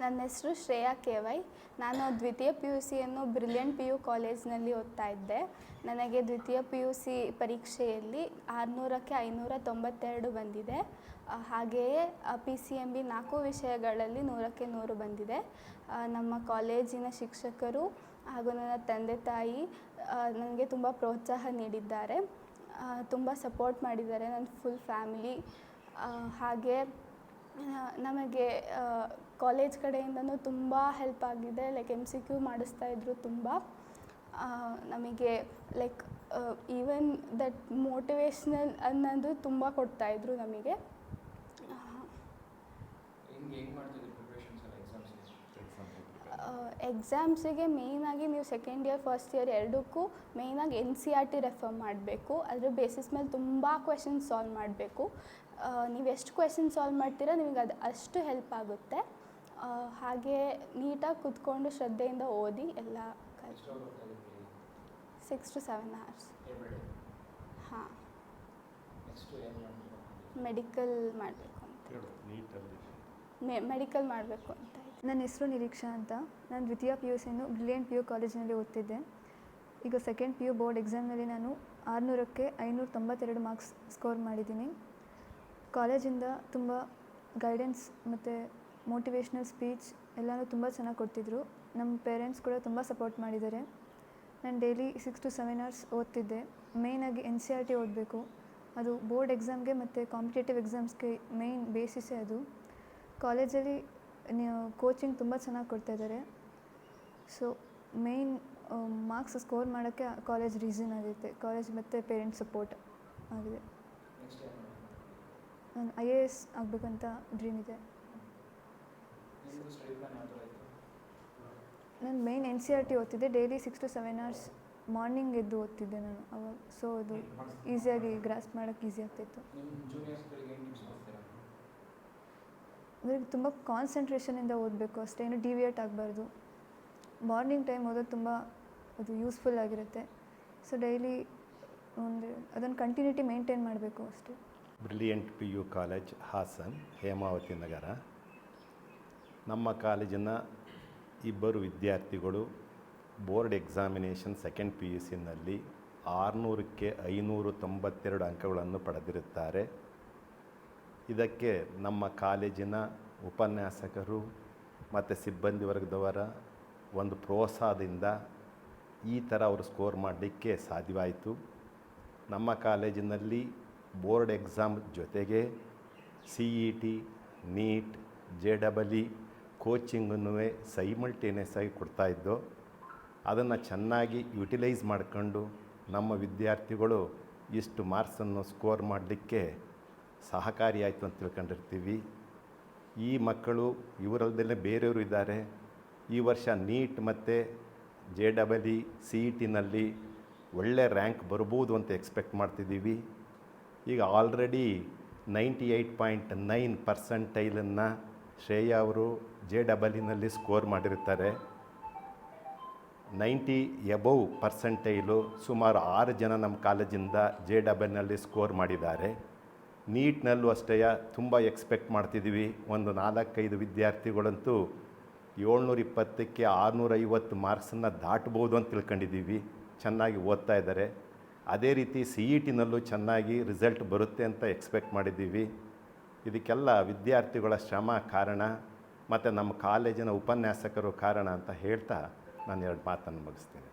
ನನ್ನ ಹೆಸರು ಶ್ರೇಯಾ ಕೆ.ವೈ. ನಾನು ದ್ವಿತೀಯ PUCಯನ್ನು ಬ್ರಿಲಿಯಂಟ್ PU ಕಾಲೇಜ್ನಲ್ಲಿ ಓದ್ತಾ ಇದ್ದೆ. ನನಗೆ ದ್ವಿತೀಯ PUC ಪರೀಕ್ಷೆಯಲ್ಲಿ 600ಕ್ಕೆ 592 ಬಂದಿದೆ. ಹಾಗೆಯೇ PCMB 4 ವಿಷಯಗಳಲ್ಲಿ 100ಕ್ಕೆ 100 ಬಂದಿದೆ. ನಮ್ಮ ಕಾಲೇಜಿನ ಶಿಕ್ಷಕರು ಹಾಗೂ ನನ್ನ ತಂದೆ ತಾಯಿ ನನಗೆ ತುಂಬ ಪ್ರೋತ್ಸಾಹ ನೀಡಿದ್ದಾರೆ. ತುಂಬ ಸಪೋರ್ಟ್ ಮಾಡಿದ್ದಾರೆ ನನ್ನ ಫುಲ್ ಫ್ಯಾಮಿಲಿ. ಹಾಗೆ ನಮಗೆ ಕಾಲೇಜ್ ಕಡೆಯಿಂದನೂ ತುಂಬ ಹೆಲ್ಪ್ ಆಗಿದೆ. ಲೈಕ್ MCQ ಮಾಡಿಸ್ತಾಯಿದ್ರು ತುಂಬ. ನಮಗೆ ಲೈಕ್ ಈವನ್ ದಟ್ ಮೋಟಿವೇಶ್ನಲ್ ಅನ್ನೋದು ತುಂಬ ಕೊಡ್ತಾಯಿದ್ರು ನಮಗೆ. ಎಕ್ಸಾಮ್ಸಿಗೆ ಮೇಯ್ನಾಗಿ ನೀವು ಸೆಕೆಂಡ್ ಇಯರ್ ಫಸ್ಟ್ ಇಯರ್ ಎರಡಕ್ಕೂ ಮೇಯ್ನಾಗಿ NCERT ರೆಫರ್ ಮಾಡಬೇಕು. ಅದ್ರ ಬೇಸಿಸ್ ಮೇಲೆ ತುಂಬ ಕ್ವೆಶನ್ಸ್ ಸಾಲ್ವ್ ಮಾಡಬೇಕು. ನೀವು ಎಷ್ಟು ಕ್ವೆಶನ್ ಸಾಲ್ವ್ ಮಾಡ್ತೀರಾ ನಿಮಗೆ ಅದು ಅಷ್ಟು ಹೆಲ್ಪ್ ಆಗುತ್ತೆ. ಹಾಗೆ ನೀಟಾಗಿ ಕೂತ್ಕೊಂಡು ಶ್ರದ್ಧೆಯಿಂದ ಓದಿ ಎಲ್ಲ 6 to 7 hours. ಹಾಂ, ಮೆಡಿಕಲ್ ಮಾಡಬೇಕು ಅಂತ ಮೆಡಿಕಲ್ ಮಾಡಬೇಕು ಅಂತ. ನನ್ನ ಹೆಸರು ನಿರೀಕ್ಷಾ ಅಂತ. ನಾನು ದ್ವಿತೀಯ PUCಯನ್ನು ಬ್ರಿಲಿಯಂಟ್ PU ಕಾಲೇಜಿನಲ್ಲಿ ಓದ್ತಿದ್ದೆ. ಈಗ ಸೆಕೆಂಡ್ PU ಬೋರ್ಡ್ ಎಕ್ಸಾಮ್ನಲ್ಲಿ ನಾನು 600ಕ್ಕೆ 592 ಮಾರ್ಕ್ಸ್ ಸ್ಕೋರ್ ಮಾಡಿದ್ದೀನಿ. ಕಾಲೇಜಿಂದ ತುಂಬ ಗೈಡೆನ್ಸ್ ಮತ್ತು ಮೋಟಿವೇಶ್ನಲ್ ಸ್ಪೀಚ್ ಎಲ್ಲನೂ ತುಂಬ ಚೆನ್ನಾಗಿ ಕೊಡ್ತಿದ್ರು. ನಮ್ಮ ಪೇರೆಂಟ್ಸ್ ಕೂಡ ತುಂಬ ಸಪೋರ್ಟ್ ಮಾಡಿದ್ದಾರೆ. ನಾನು ಡೈಲಿ 6 to 7 hours ಓದ್ತಿದ್ದೆ. ಮೇಯ್ನಾಗಿ NCERT ಓದಬೇಕು. ಅದು ಬೋರ್ಡ್ ಎಕ್ಸಾಮ್ಗೆ ಮತ್ತು ಕಾಂಪಿಟೇಟಿವ್ ಎಕ್ಸಾಮ್ಸ್ಗೆ ಮೇಯ್ನ್ ಬೇಸಿಸೇ ಅದು. ಕಾಲೇಜಲ್ಲಿ ಕೋಚಿಂಗ್ ತುಂಬ ಚೆನ್ನಾಗಿ ಕೊಡ್ತಾಯಿದ್ದಾರೆ. ಸೊ ಮೇಯ್ನ್ ಮಾರ್ಕ್ಸ್ ಸ್ಕೋರ್ ಮಾಡೋಕ್ಕೆ ಕಾಲೇಜ್ ರೀಸನ್ ಆಗುತ್ತೆ. ಕಾಲೇಜ್ ಮತ್ತು ಪೇರೆಂಟ್ಸ್ ಸಪೋರ್ಟ್ ಆಗಿದೆ. ನಾನು IAS ಆಗಬೇಕಂತ ಡ್ರೀಮ್ ಇದೆ. ನಾನು ಮೇಯ್ನ್ NCERT ಓದ್ತಿದ್ದೆ. ಡೈಲಿ 6 to 7 hours ಮಾರ್ನಿಂಗ್ ಎದ್ದು ಓದ್ತಿದ್ದೆ ನಾನು ಅವಾಗ. ಸೊ ಅದು ಈಸಿಯಾಗಿ ಗ್ರಾಸ್ಪ್ ಮಾಡೋಕ್ಕೆ ಈಸಿ ಆಗ್ತಾಯಿತ್ತು. ಅಂದರೆ ತುಂಬ ಕಾನ್ಸಂಟ್ರೇಷನಿಂದ ಓದಬೇಕು ಅಷ್ಟೇ, ಏನು ಡಿವಿಯೇಟ್ ಆಗಬಾರ್ದು. ಮಾರ್ನಿಂಗ್ ಟೈಮ್ ಓದೋದು ತುಂಬ ಅದು ಯೂಸ್ಫುಲ್ ಆಗಿರುತ್ತೆ. ಸೊ ಡೈಲಿ ಅದನ್ನು ಕಂಟಿನ್ಯೂಟಿ ಮೇಂಟೈನ್ ಮಾಡಬೇಕು ಅಷ್ಟೇ. Brilliant PU college Hassan, Hemavathi Nagar. ನಮ್ಮ ಕಾಲೇಜಿನ ಇಬ್ಬರು ವಿದ್ಯಾರ್ಥಿಗಳು ಬೋರ್ಡ್ ಎಕ್ಸಾಮಿನೇಷನ್ ಸೆಕೆಂಡ್ PUCನಲ್ಲಿ 600ಕ್ಕೆ 592 ಅಂಕಗಳನ್ನು ಪಡೆದಿರುತ್ತಾರೆ. ಇದಕ್ಕೆ ನಮ್ಮ ಕಾಲೇಜಿನ ಉಪನ್ಯಾಸಕರು ಮತ್ತು ಸಿಬ್ಬಂದಿ ವರ್ಗದವರ ಒಂದು ಪ್ರೋತ್ಸಾಹದಿಂದ ಈ ಥರ ಅವರು ಸ್ಕೋರ್ ಮಾಡಲಿಕ್ಕೆ ಸಾಧ್ಯವಾಯಿತು. ನಮ್ಮ ಕಾಲೇಜಿನಲ್ಲಿ ಬೋರ್ಡ್ ಎಕ್ಸಾಮ್ ಜೊತೆಗೆ CET, NEET, JEE ಕೋಚಿಂಗನ್ನು ಸೈಮಲ್ಟೇನಿಯಸ್ ಆಗಿ ಕೊಡ್ತಾಯಿದ್ದು. ಅದನ್ನು ಚೆನ್ನಾಗಿ ಯುಟಿಲೈಸ್ ಮಾಡಿಕೊಂಡು ನಮ್ಮ ವಿದ್ಯಾರ್ಥಿಗಳು ಇಷ್ಟು ಮಾರ್ಕ್ಸನ್ನು ಸ್ಕೋರ್ ಮಾಡಲಿಕ್ಕೆ ಸಹಕಾರಿಯಾಯಿತು ಅಂತ ತಿಳ್ಕೊಂಡಿರ್ತೀವಿ. ಈ ಮಕ್ಕಳು ಇವರಲ್ಲದೆ ಬೇರೆಯವರು ಇದ್ದಾರೆ. ಈ ವರ್ಷ NEET ಮತ್ತು JEE CETನಲ್ಲಿ ಒಳ್ಳೆ ರ್ಯಾಂಕ್ ಬರ್ಬೋದು ಅಂತ ಎಕ್ಸ್ಪೆಕ್ಟ್ ಮಾಡ್ತಿದ್ದೀವಿ. ಈಗ ಆಲ್ರೆಡಿ 98.9% ಶ್ರೇಯಾ ಅವರು JEEನಲ್ಲಿ ಸ್ಕೋರ್ ಮಾಡಿರ್ತಾರೆ. 90 ಎಬವ್ ಪರ್ಸೆಂಟೈಲು ಸುಮಾರು 6 ಜನ ನಮ್ಮ ಕಾಲೇಜಿಂದ JEEನಲ್ಲಿ ಸ್ಕೋರ್ ಮಾಡಿದ್ದಾರೆ. NEETನಲ್ಲೂ ಅಷ್ಟೇ ತುಂಬ ಎಕ್ಸ್ಪೆಕ್ಟ್ ಮಾಡ್ತಿದ್ದೀವಿ. ಒಂದು 4-5 ವಿದ್ಯಾರ್ಥಿಗಳಂತೂ 720ಕ್ಕೆ 650 ಮಾರ್ಕ್ಸನ್ನು ದಾಟ್ಬೋದು ಅಂತ ತಿಳ್ಕೊಂಡಿದ್ದೀವಿ. ಚೆನ್ನಾಗಿ ಓದ್ತಾ ಇದ್ದಾರೆ. ಅದೇ ರೀತಿ CETನಲ್ಲೂ ಚೆನ್ನಾಗಿ ರಿಸಲ್ಟ್ ಬರುತ್ತೆ ಅಂತ ಎಕ್ಸ್ಪೆಕ್ಟ್ ಮಾಡಿದ್ದೀವಿ. ಇದಕ್ಕೆಲ್ಲ ವಿದ್ಯಾರ್ಥಿಗಳ ಶ್ರಮ ಕಾರಣ ಮತ್ತು ನಮ್ಮ ಕಾಲೇಜಿನ ಉಪನ್ಯಾಸಕರು ಕಾರಣ ಅಂತ ಹೇಳ್ತಾ ನಾನು 2 ಮಾತನ್ನು ಮುಗಿಸ್ತೀನಿ.